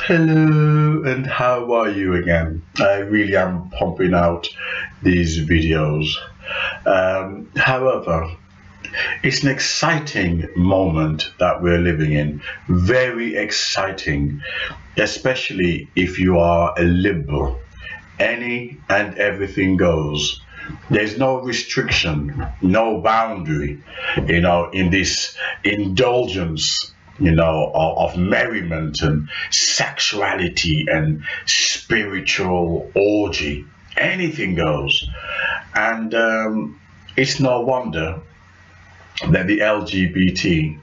Hello, and how are you again? I really am pumping out these videos. However, it's an exciting moment that we're living in. Very exciting, especially if you are a liberal. Any and everything goes. There's no restriction, no boundary, in this indulgence, of merriment and sexuality and spiritual orgy. Anything goes. And it's no wonder that the LGBT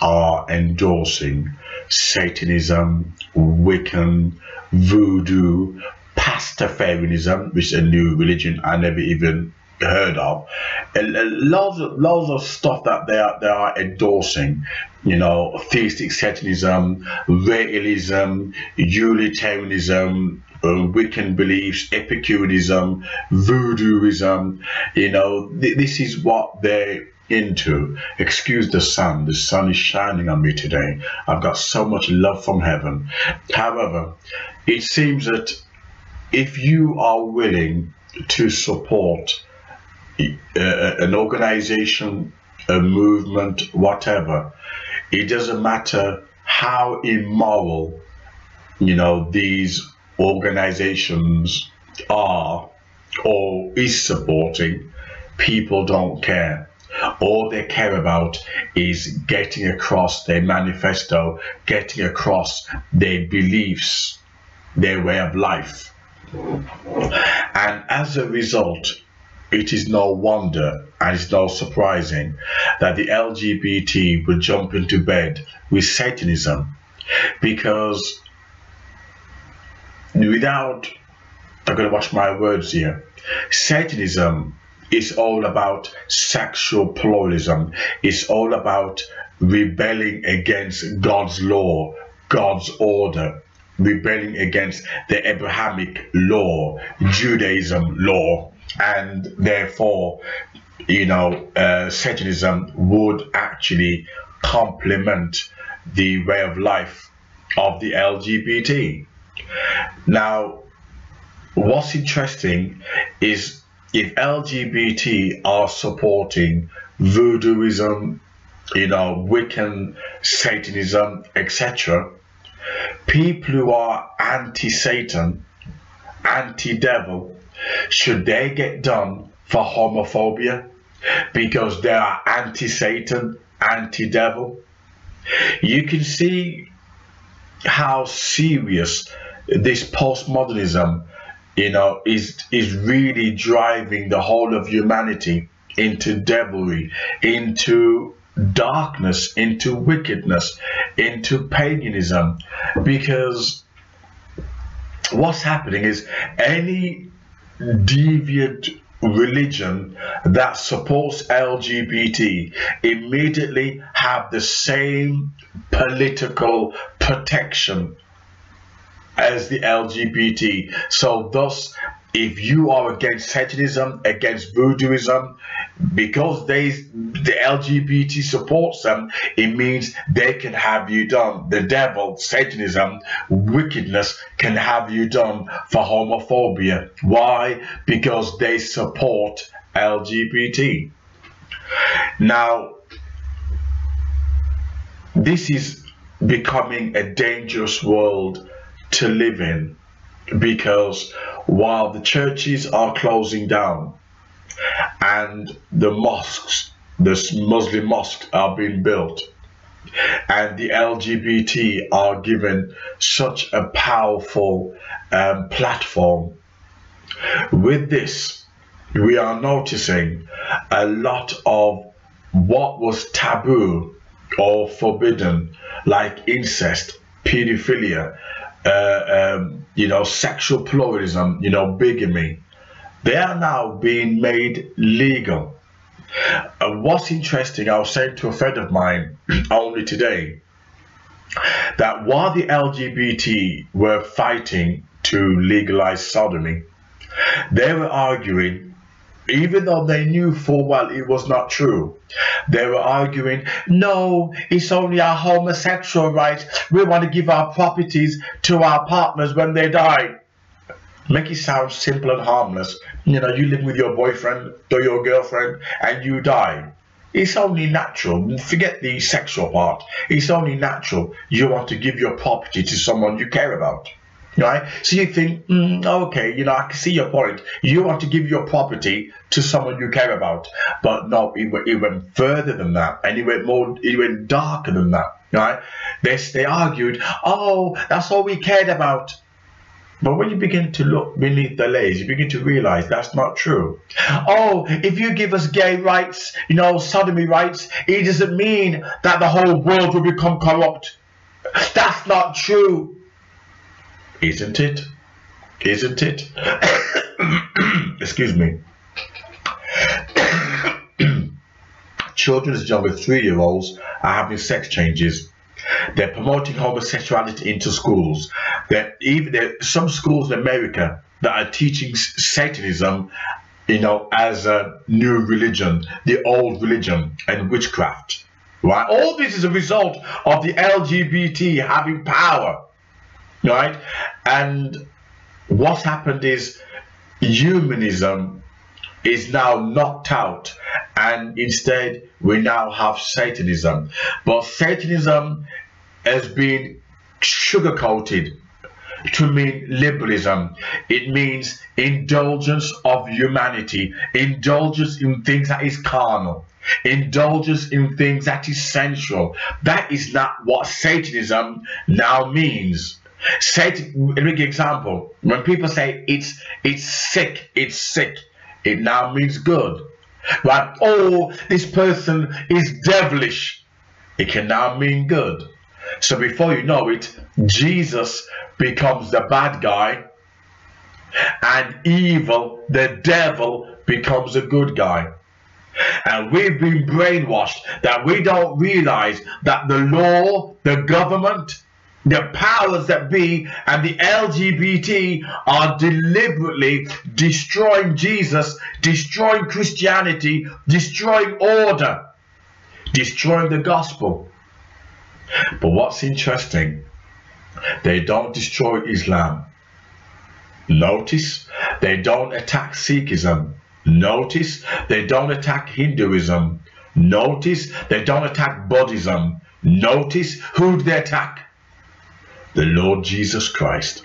are endorsing Satanism, Wiccan, Voodoo, Pastafarianism, which is a new religion I never even heard of. Loads of stuff that they are endorsing. Theistic Satanism, realism, utilitarianism, Wiccan beliefs, Epicureanism, Voodooism. This is what they're into. Excuse the sun is shining on me today. I've got so much love from heaven. However, it seems that if you are willing to support an organization, a movement, whatever, it doesn't matter how immoral these organizations are or is supporting, people don't care. All they care about is getting across their manifesto, getting across their beliefs, their way of life. And as a result, it is no wonder and it's no surprising that the LGBT will jump into bed with Satanism, because I'm going to watch my words here, Satanism is all about sexual pluralism. It's all about rebelling against God's law, God's order, rebelling against the Abrahamic law, Judaism law, and therefore, Satanism would actually complement the way of life of the LGBT. Now, what's interesting is if LGBT are supporting Voodooism, Wiccan, Satanism, etc., people who are anti-Satan, anti-devil, should they get done for homophobia because they are anti-Satan, anti-devil? You can see how serious this postmodernism, is really driving the whole of humanity into devilry, into darkness, into wickedness, into paganism. Because what's happening is any deviant religion that supports LGBT immediately have the same political protection as the LGBT. So thus, if you are against Satanism, against Voodooism, because the LGBT supports them, it means they can have you done. The devil, Satanism, wickedness can have you done for homophobia. Why? Because they support LGBT. Now, this is becoming a dangerous world to live in, because while the churches are closing down and the mosques, the Muslim mosques are being built, and the LGBT are given such a powerful platform, with this we are noticing a lot of what was taboo or forbidden, like incest, pedophilia, sexual pluralism, bigamy, they are now being made legal. What's interesting, I was saying to a friend of mine only today, that while the LGBT were fighting to legalize sodomy, they were arguing even though they knew full well it was not true. They were arguing, no, it's only our homosexual rights. We want to give our properties to our partners when they die. Make it sound simple and harmless. You know, you live with your boyfriend or your girlfriend and you die. It's only natural. Forget the sexual part. It's only natural you want to give your property to someone you care about. Right? So you think, okay, you know, I can see your point. You want to give your property to someone you care about. But no, it went further than that. And it went darker than that. Right? They argued, oh, that's all we cared about. But when you begin to look beneath the layers, you begin to realize that's not true. Oh, if you give us gay rights, you know, sodomy rights, it doesn't mean that the whole world will become corrupt. That's not true. Isn't it? Isn't it? Excuse me. Children as young as 3-year-olds are having sex changes. They're promoting homosexuality into schools. There some schools in America that are teaching Satanism, you know, as a new religion, the old religion, and witchcraft. Right? All this is a result of the LGBT having power. Right? And what's happened is humanism is now knocked out, and instead we now have Satanism. But Satanism has been sugar-coated to mean liberalism. It means indulgence of humanity, indulgence in things that is carnal, indulgence in things that is sensual. That is not what Satanism now means. Satan, let me give an example. When people say it's sick, it now means good. Right? Oh, this person is devilish. It can now mean good. So before you know it, Jesus becomes the bad guy, and evil, the devil, becomes a good guy. And we've been brainwashed that we don't realize that the law, the government, the powers that be, and the LGBT are deliberately destroying Jesus, destroying Christianity, destroying order, destroying the gospel. But what's interesting, they don't destroy Islam. Notice, they don't attack Sikhism. Notice, they don't attack Hinduism. Notice, they don't attack Buddhism. Notice, who do they attack? The Lord Jesus Christ.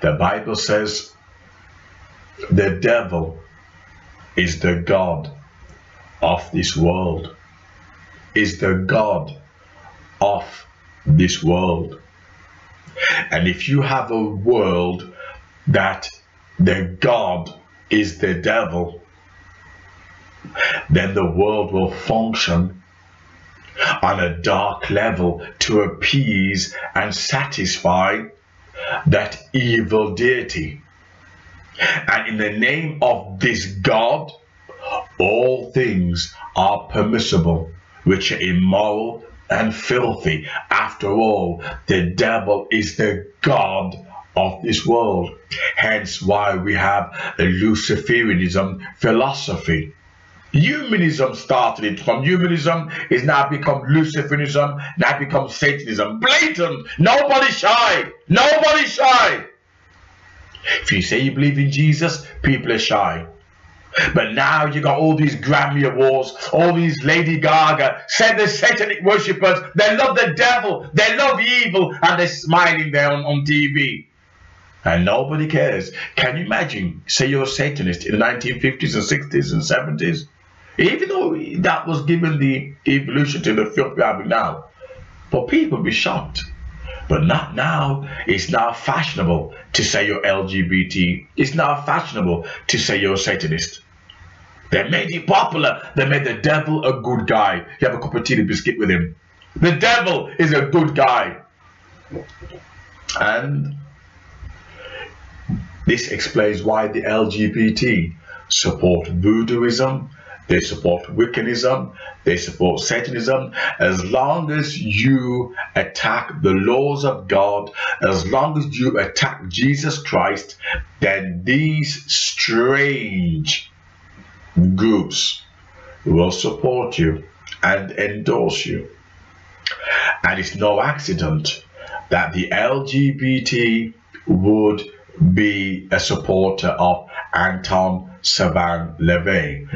The Bible says the devil is the god of this world. Is the god of this world. And if you have a world that the god is the devil, then the world will function on a dark level to appease and satisfy that evil deity. And in the name of this God, all things are permissible, which are immoral and filthy. After all, the devil is the god of this world. Hence why we have a Luciferianism philosophy. Humanism started it. From humanism is now become Luciferianism, now becomes Satanism. Blatant. Nobody shy. Nobody shy. If you say you believe in Jesus, people are shy. But now you got all these Grammy Awards, all these Lady Gaga, say the satanic worshippers, they love the devil, they love evil, and they're smiling there on TV. And nobody cares. Can you imagine, say you're a Satanist in the 1950s and 60s and 70s? Even though that was given the evolution to the filth we're having now. But people would be shocked. But not now. It's now fashionable to say you're LGBT. It's now fashionable to say you're a Satanist. They made it popular. They made the devil a good guy. You have a cup of tea and biscuit with him. The devil is a good guy. And this explains why the LGBT support voodooism, they support Wiccanism, they support Satanism. As long as you attack the laws of God, as long as you attack Jesus Christ, then these strange groups will support you and endorse you. And it's no accident that the LGBT would be a supporter of Anton Savin-Lavey.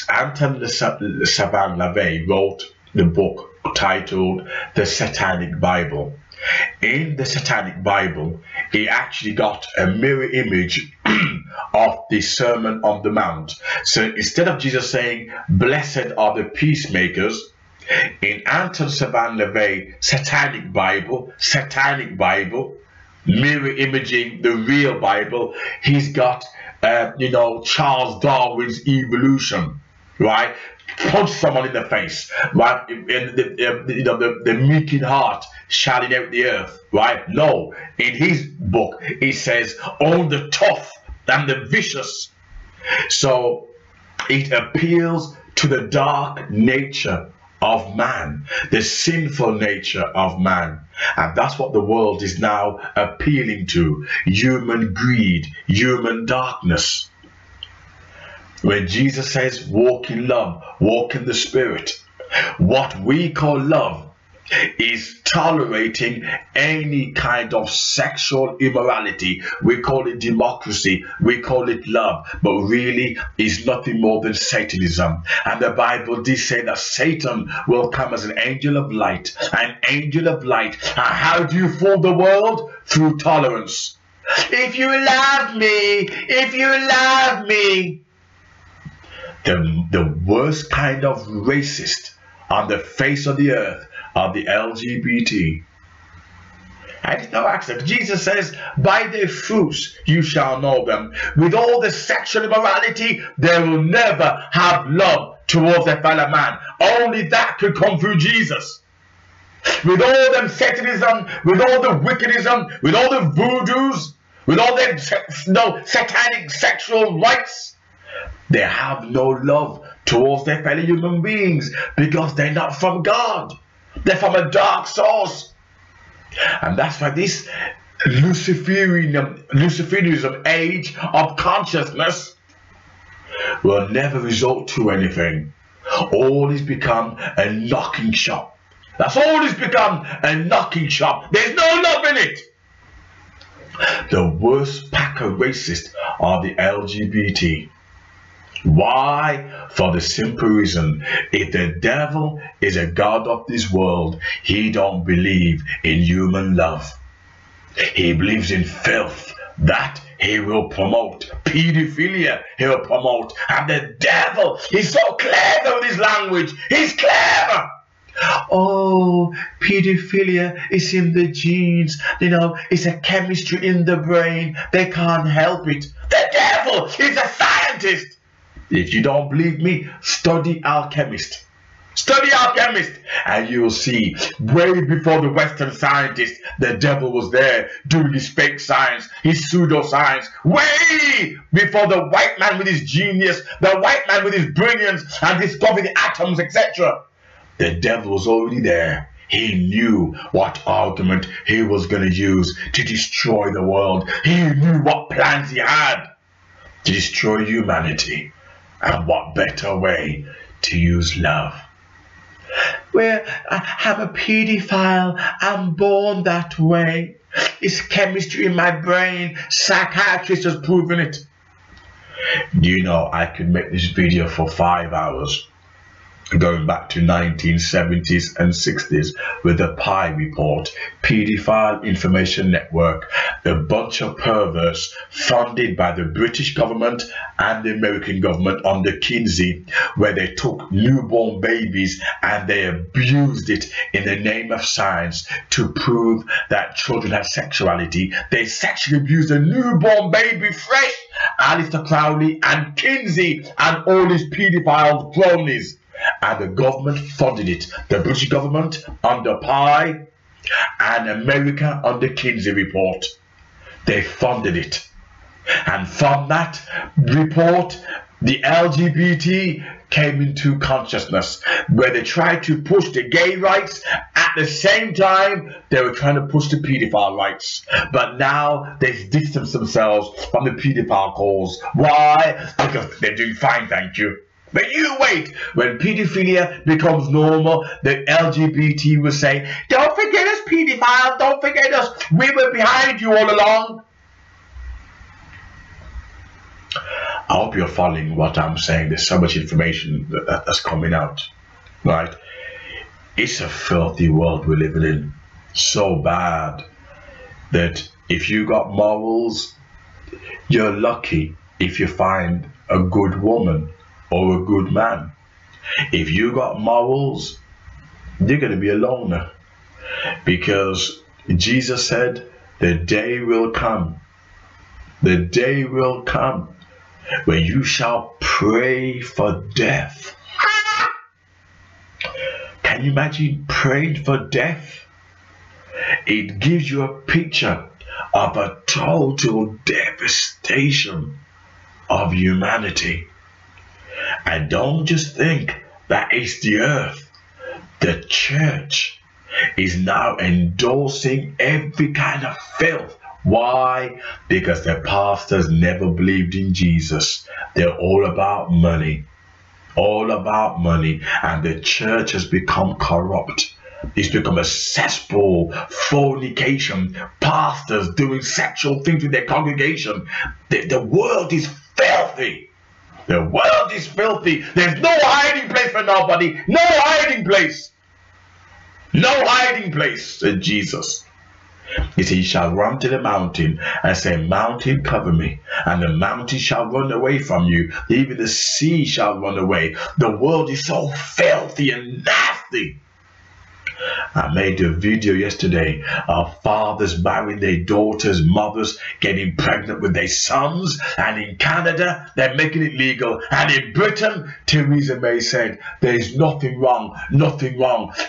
Anton Savin-Lavey wrote the book titled The Satanic Bible. In the Satanic Bible, he actually got a mirror image of the Sermon on the Mount. So instead of Jesus saying, "Blessed are the peacemakers," in Anton Savin-Lavey Satanic Bible, mirror imaging the real Bible, he's got Charles Darwin's evolution, right? Punch someone in the face, right? And the meek in heart shall inherit the earth, right? No, in his book he says, "Own the tough and the vicious." So it appeals to the dark nature of man, the sinful nature of man, and that's what the world is now appealing to: human greed, human darkness. When Jesus says walk in love, walk in the Spirit, what we call love is tolerating any kind of sexual immorality. We call it democracy, we call it love, but really is nothing more than Satanism. And the Bible did say that Satan will come as an angel of light, an angel of light. And how do you fool the world? Through tolerance. If you love me, if you love me. The worst kind of racist on the face of the earth are the LGBT. And it's no accident. Jesus says, "By their fruits you shall know them." With all the sexual immorality, they will never have love towards their fellow man. Only that could come through Jesus. With all them Satanism, with all the Wiccanism, with all the voodoos, with all their satanic sexual rites, they have no love towards their fellow human beings because they're not from God. They're from a dark source. And that's why this Luciferianism age of consciousness will never result to anything. All is become a knocking shop. That's all it's become, a knocking shop. There's no love in it. The worst pack of racists are the LGBT. Why? For the simple reason, if the devil is a god of this world, he don't believe in human love. He believes in filth. That he will promote. Pedophilia he will promote. And the devil, he's so clever with his language. He's clever. Oh, pedophilia is in the genes. It's a chemistry in the brain. They can't help it. The devil is a scientist. If you don't believe me, study alchemist. Study alchemist, and you will see, way before the Western scientists, the devil was there doing his fake science, his pseudoscience. Way before the white man with his genius, the white man with his brilliance, and discovering atoms, etc. The devil was already there. He knew what argument he was going to use to destroy the world. He knew what plans he had to destroy humanity. And what better way to use love? Well, I'm a pedophile. I'm born that way. It's chemistry in my brain. Psychiatrist has proven it. Do you know I could make this video for 5 hours? Going back to 1970s and 60s with the Pi Report, Paedophile Information Network, a bunch of perverts funded by the British government and the American government under Kinsey, where they took newborn babies and they abused it in the name of science to prove that children have sexuality. They sexually abused a newborn baby fresh. Alistair Crowley and Kinsey and all his paedophile cronies. And the government funded it. The British government under Pi and America under Kinsey report. They funded it. And from that report, The LGBT came into consciousness where they tried to push the gay rights. At the same time, they were trying to push the pedophile rights. But now they've distanced themselves from the pedophile cause. Why? Because they're doing fine, thank you. But you wait, when pedophilia becomes normal, the LGBT will say, don't forget us pedophiles, don't forget us, we were behind you all along. I hope you're following what I'm saying. There's so much information that's coming out, right? It's a filthy world we're living in. So bad that if you got morals, you're lucky if you find a good woman or a good man. If you got morals, you're going to be a loner. Because Jesus said, the day will come. The day will come when you shall pray for death. Can you imagine praying for death? It gives you a picture of a total devastation of humanity. And don't just think that it's the earth. The church is now endorsing every kind of filth. Why? Because the pastors never believed in Jesus. They're all about money. All about money. And the church has become corrupt. It's become a cesspool, fornication, pastors doing sexual things with their congregation. The world is filthy. The world is filthy. There's no hiding place for nobody. No hiding place. No hiding place, said Jesus. He said, you shall run to the mountain and say, mountain, cover me. And the mountain shall run away from you. Even the sea shall run away. The world is so filthy and nasty. I made a video yesterday of fathers marrying their daughters, mothers getting pregnant with their sons, and in Canada they're making it legal, and in Britain Theresa May said there's nothing wrong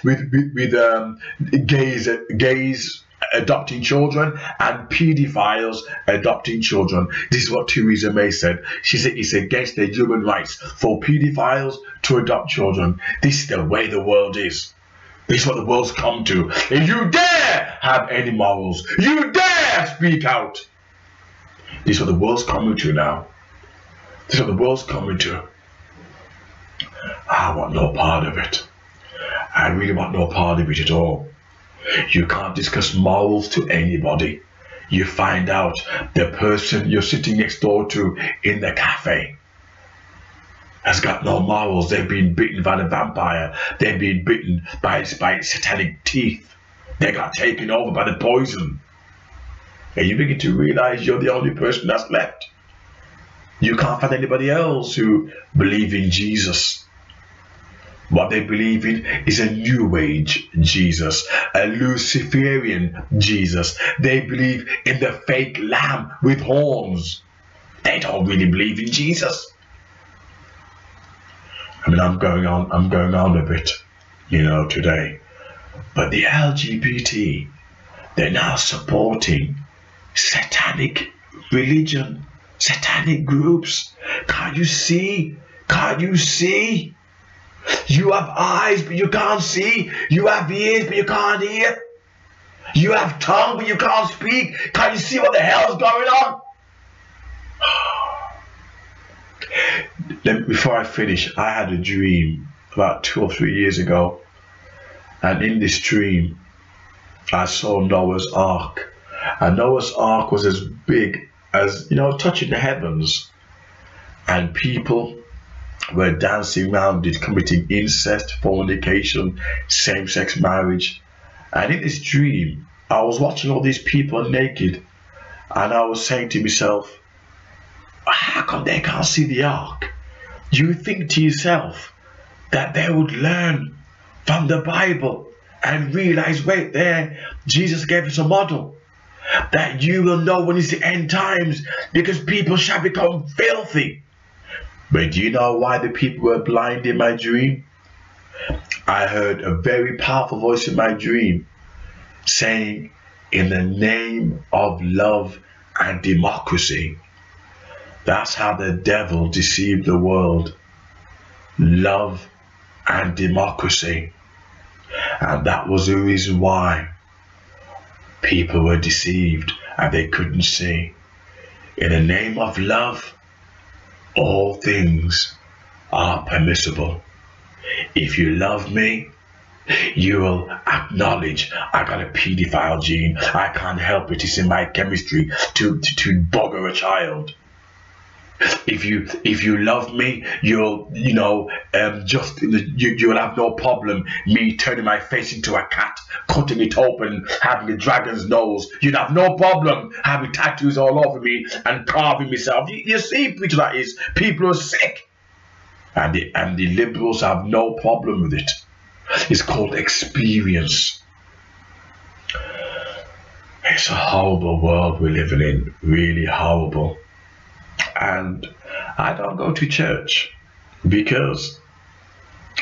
with gays adopting children and pedophiles adopting children. This is what Theresa May said. She said it's against their human rights for pedophiles to adopt children. This is the way the world is. This is what the world's come to. If you dare have any morals, you dare speak out. This is what the world's coming to now. This is what the world's coming to. I want no part of it. I really want no part of it at all. You can't discuss morals to anybody. You find out the person you're sitting next door to in the cafe has got no morals. They've been bitten by the vampire. They've been bitten by its satanic teeth. They got taken over by the poison. And you begin to realize you're the only person that's left. You can't find anybody else who believe in Jesus. What they believe in is a new age Jesus, a Luciferian Jesus. They believe in the fake lamb with horns. They don't really believe in Jesus. I mean, I'm going on a bit, today. But the LGBT, they're now supporting satanic religion, satanic groups. Can't you see? Can't you see? You have eyes, but you can't see. You have ears, but you can't hear. You have tongue, but you can't speak. Can't you see what the hell's going on? Before I finish, I had a dream about 2 or 3 years ago, and in this dream I saw Noah's Ark, and Noah's Ark was as big as, touching the heavens, and people were dancing around it, committing incest, fornication, same-sex marriage. And in this dream I was watching all these people naked, and I was saying to myself, how come they can't see the ark? You think to yourself that they would learn from the Bible and realize, wait there, Jesus gave us a model, that you will know when it's the end times, because people shall become filthy. But do you know why the people were blind in my dream? I heard a very powerful voice in my dream saying, in the name of love and democracy, That's how the devil deceived the world. Love and democracy. And that was the reason why people were deceived and they couldn't see. In the name of love, all things are permissible. If you love me, you will acknowledge I got a pedophile gene. I can't help it. It's in my chemistry to bugger a child. If you love me, you'll you'll have no problem me turning my face into a cat, cutting it open, having a dragon's nose. You'd have no problem having tattoos all over me and carving myself. You see, picture that is, people are sick, and the liberals have no problem with it. It's called experience. It's a horrible world we're living in, really horrible. And I don't go to church because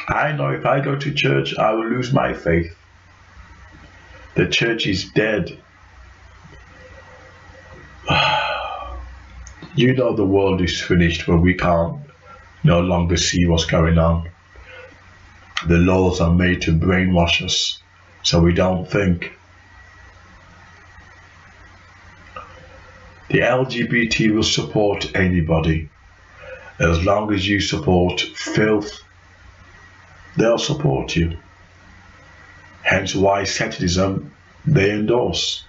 I know if I go to church, I will lose my faith. The church is dead. You know the world is finished when we can't no longer see what's going on. The laws are made to brainwash us so we don't think. The LGBT will support anybody. As long as you support filth, they'll support you. Hence why Satanism they endorse.